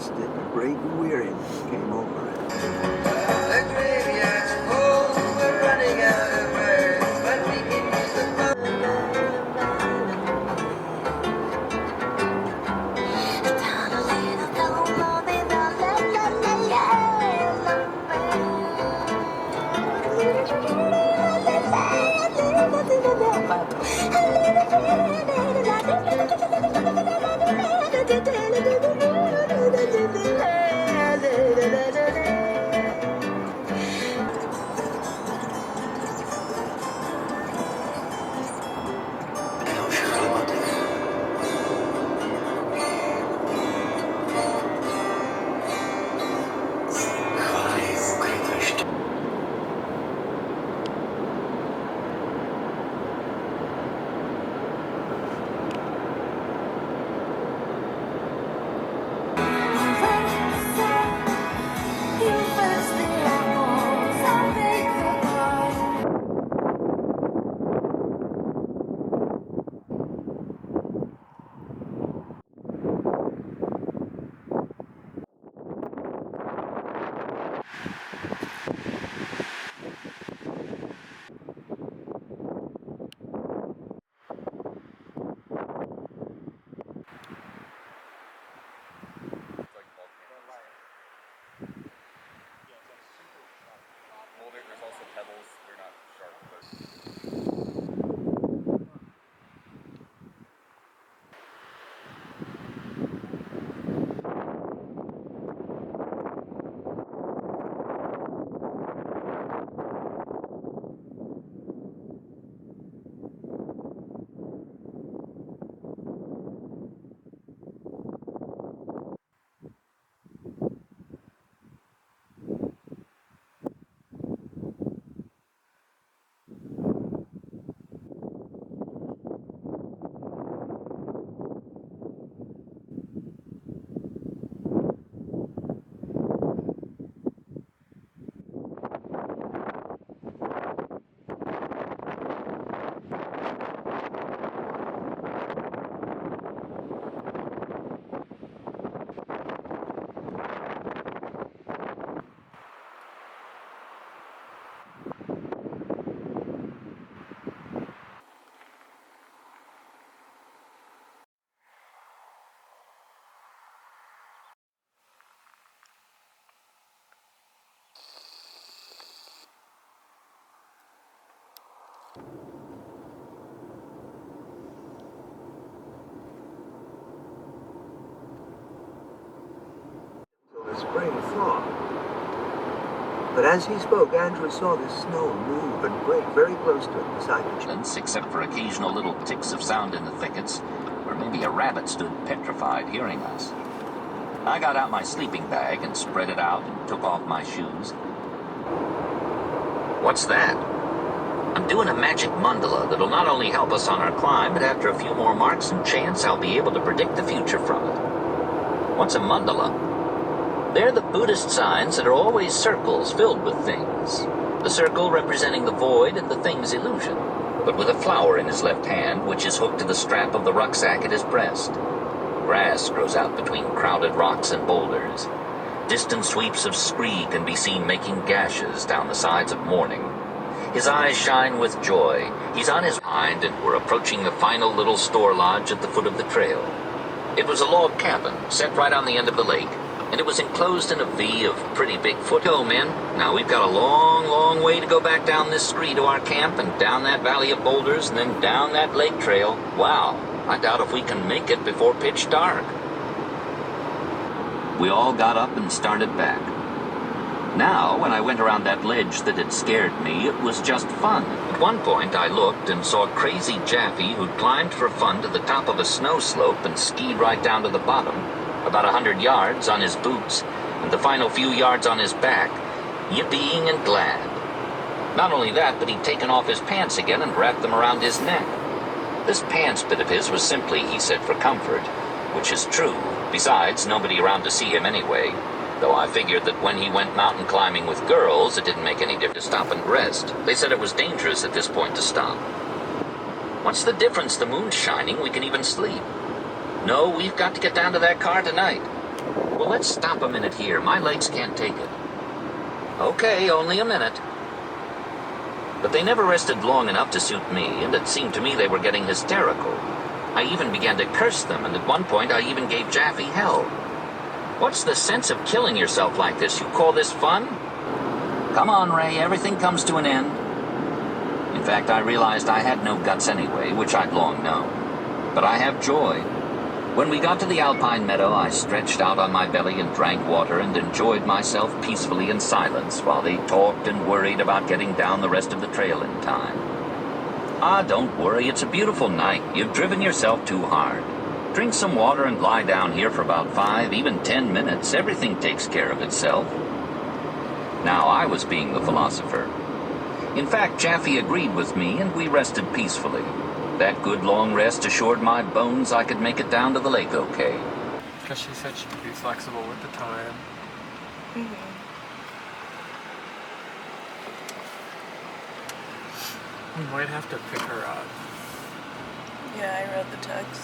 instant, a great weariness came over him. The graveyard's full, we're running out of words, but we can use the There's also pebbles. They're not sharp, but Till the spring thaw. But as he spoke, Andrew saw the snow move and break very close to him beside the tree. Except for occasional little ticks of sound in the thickets, or maybe a rabbit stood petrified hearing us. I got out my sleeping bag and spread it out and took off my shoes. What's that? I'm doing a magic mandala that'll not only help us on our climb, but after a few more marks and chants, I'll be able to predict the future from it. What's a mandala? They're the Buddhist signs that are always circles filled with things. The circle representing the void and the thing's illusion, but with a flower in his left hand, which is hooked to the strap of the rucksack at his breast. Grass grows out between crowded rocks and boulders. Distant sweeps of scree can be seen making gashes down the sides of morning. His eyes shine with joy. He's on his hind, and we're approaching the final little store lodge at the foot of the trail. It was a log cabin set right on the end of the lake, and it was enclosed in a V of pretty big foot. Go, men. Now we've got a long, long way to go back down this scree to our camp and down that valley of boulders and then down that lake trail. Wow, I doubt if we can make it before pitch dark. We all got up and started back. Now, when I went around that ledge that had scared me, it was just fun. At one point, I looked and saw crazy Jaffe who'd climbed for fun to the top of a snow slope and skied right down to the bottom, about 100 yards on his boots, and the final few yards on his back, yipping and glad. Not only that, but he'd taken off his pants again and wrapped them around his neck. This pants bit of his was simply, he said, for comfort, which is true. Besides, nobody around to see him anyway, though I figured that when he went mountain climbing with girls, it didn't make any difference to stop and rest. They said it was dangerous at this point to stop. What's the difference? The moon's shining, we can even sleep. No, we've got to get down to that car tonight. Well, let's stop a minute here. My legs can't take it. Okay, only a minute. But they never rested long enough to suit me, and it seemed to me they were getting hysterical. I even began to curse them, and at one point I even gave Jaffe hell. What's the sense of killing yourself like this? You call this fun? Come on, Ray, everything comes to an end. In fact, I realized I had no guts anyway, which I'd long known. But I have joy. When we got to the alpine meadow, I stretched out on my belly and drank water and enjoyed myself peacefully in silence while they talked and worried about getting down the rest of the trail in time. Ah, don't worry, it's a beautiful night. You've driven yourself too hard. Drink some water and lie down here for about 5, even 10 minutes. Everything takes care of itself. Now I was being the philosopher. In fact, Jaffe agreed with me, and we rested peacefully. That good long rest assured my bones I could make it down to the lake okay. Because she said she'd be flexible with the time. We might have to pick her up. Yeah, I read the text.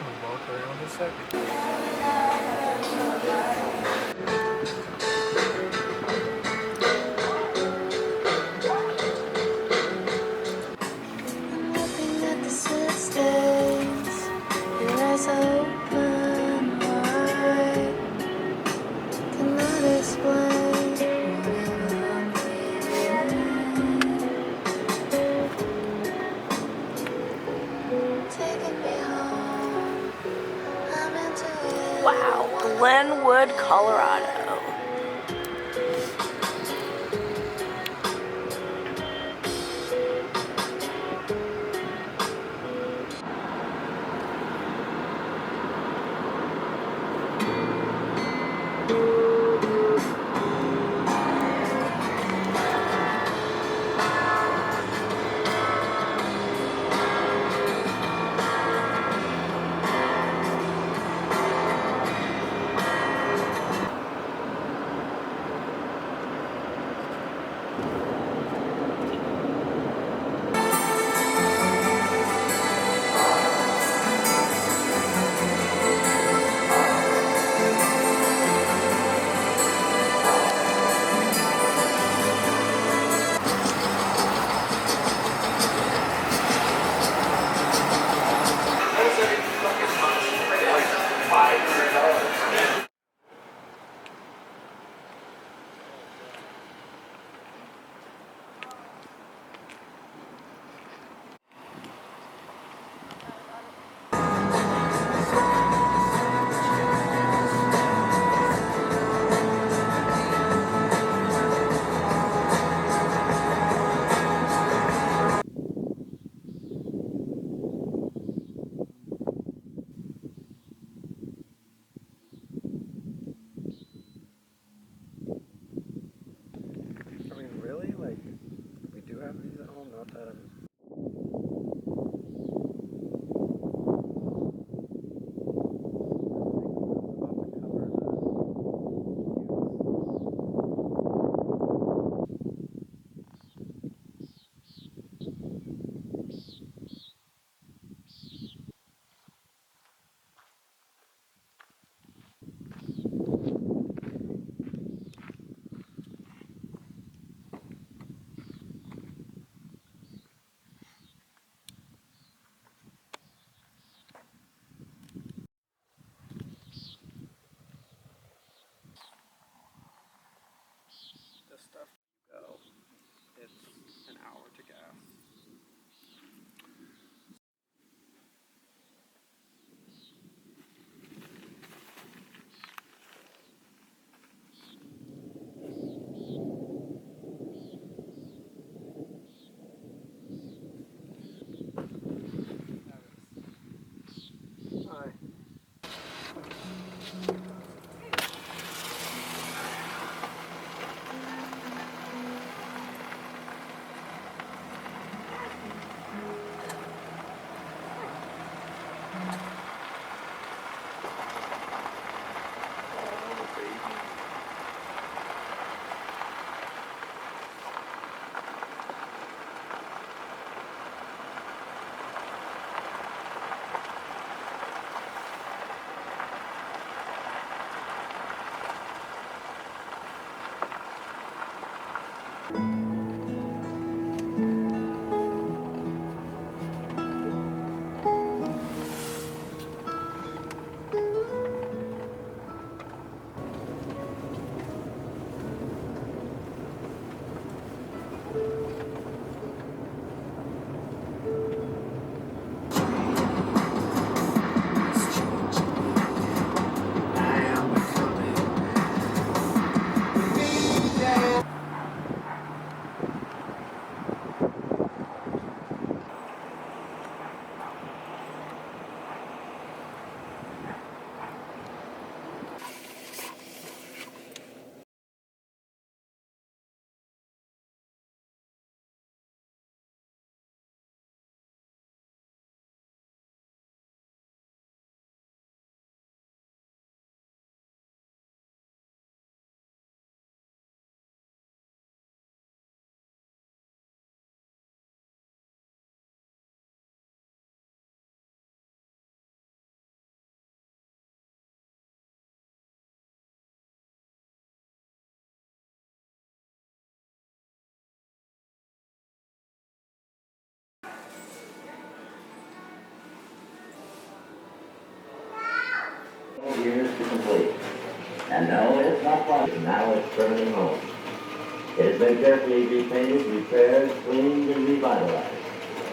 We'll walk around a second. Looking at the sisters, your eyes open wide. Cannot explain whatever I'm feeling. Taking me home, I'm into it. Wow, Glenwood, Colorado. Years to complete. And no, it's not fun. Now it's permanent home. It has been carefully repainted, repaired, cleaned, and revitalized,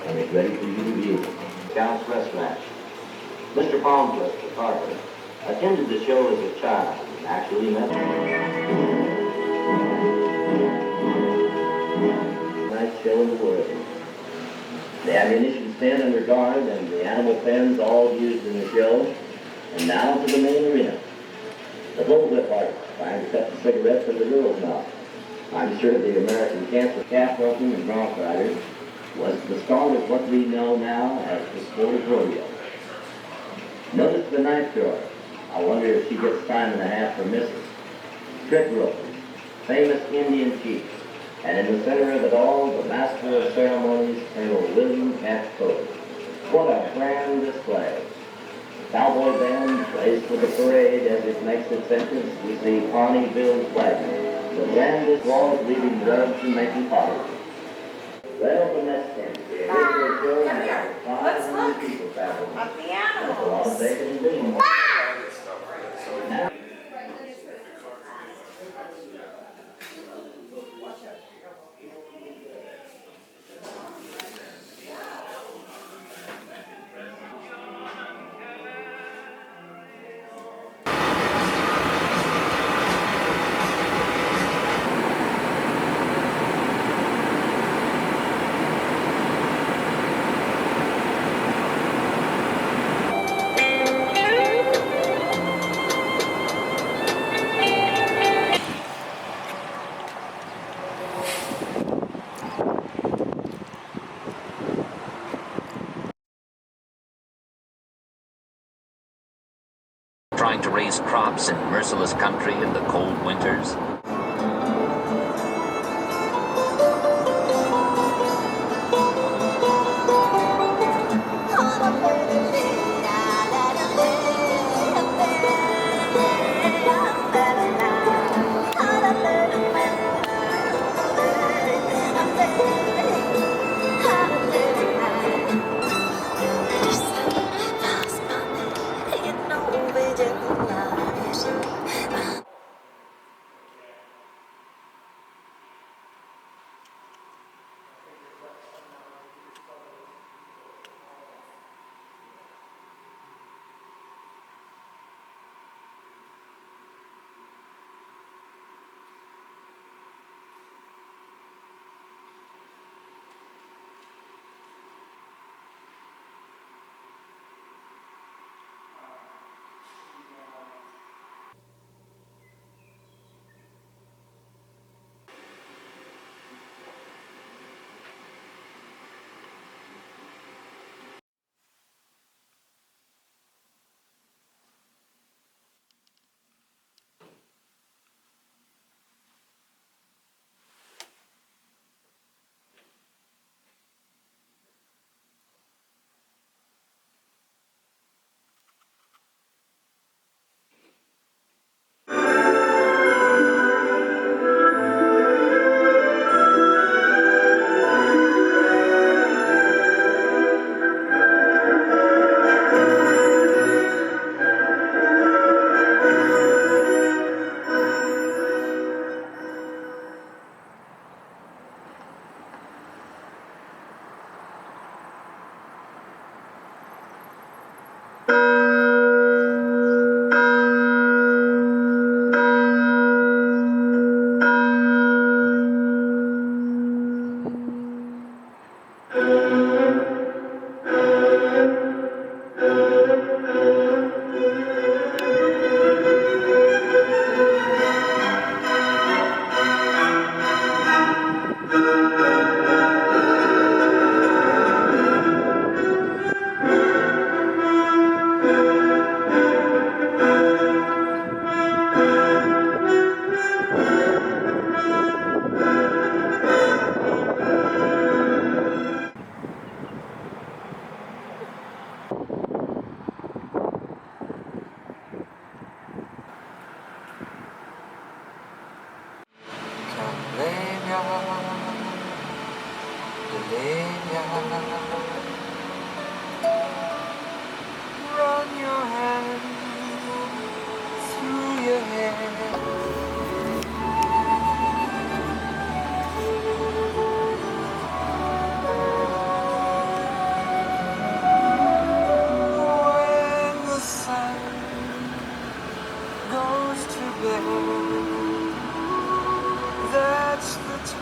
and it's ready for you to view. Scout's Restaurant. Mr. Palmquist, the carpenter, attended the show as a child and actually met nice show in the world. The ammunition stand under guard and the animal pens all used in the show. And now to the main arena. The bullwhip artist trying to cut the cigarette from the girl's mouth. I'm sure the American cancer calf roping and bronc riders was the start of what we know now as the sport of rodeo. Notice the knife thrower. I wonder if she gets time and a half for misses. Trick roping, famous Indian chiefs, and in the center of it all, the master of ceremonies, Colonel William F. Cody. What a grand display. Cowboy band plays for the parade as it makes its entrance. We see Pawnee Bill's wagon. The band is walls leaving drugs and making pottery. Right open that tent. Let's look at the animals. A lot of bacon and beans. Now, Trying to raise crops in merciless country in the cold winters.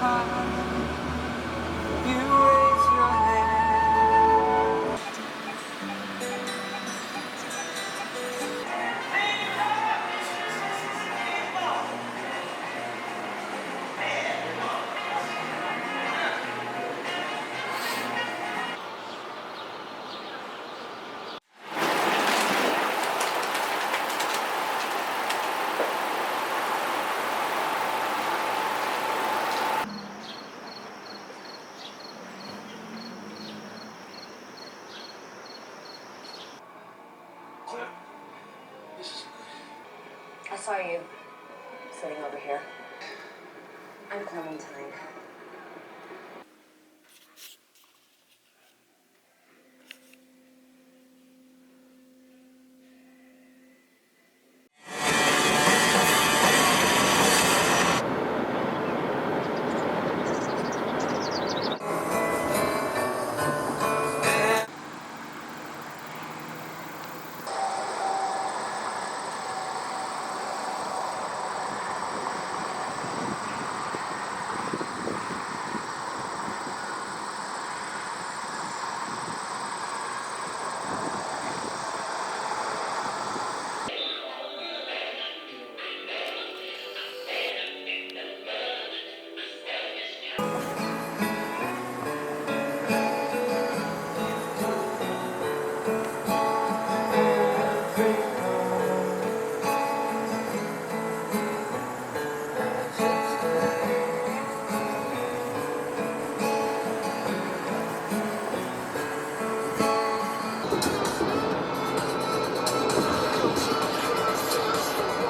time you raise your hand. I saw you sitting over here. I'm Clementine.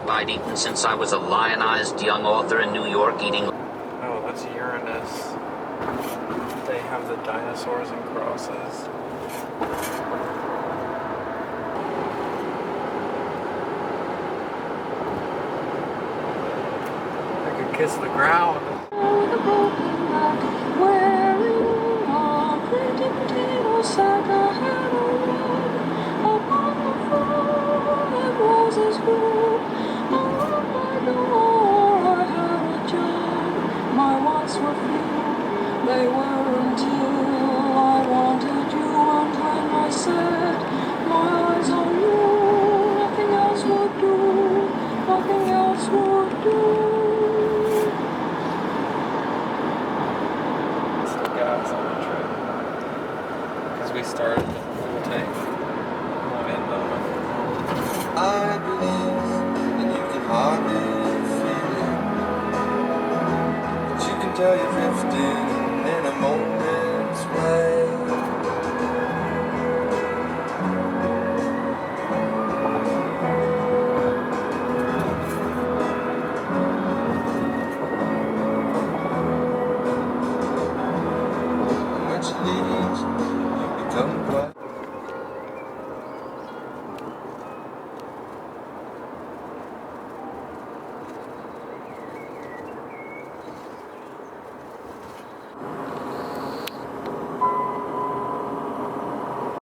I'd eaten since I was a lionized young author in New York, eating. Oh, that's Uranus. They have the dinosaurs and crosses. I could kiss the ground. My wants were few, they were until I wanted you, and when I set my eyes on you, nothing else would do, nothing else would do. It's the gas on the trip. Because we started the full tank. Won't end on it. I believe that you can hardly feel it, but you can tell you're drifting in a moment's way. And when she leaves,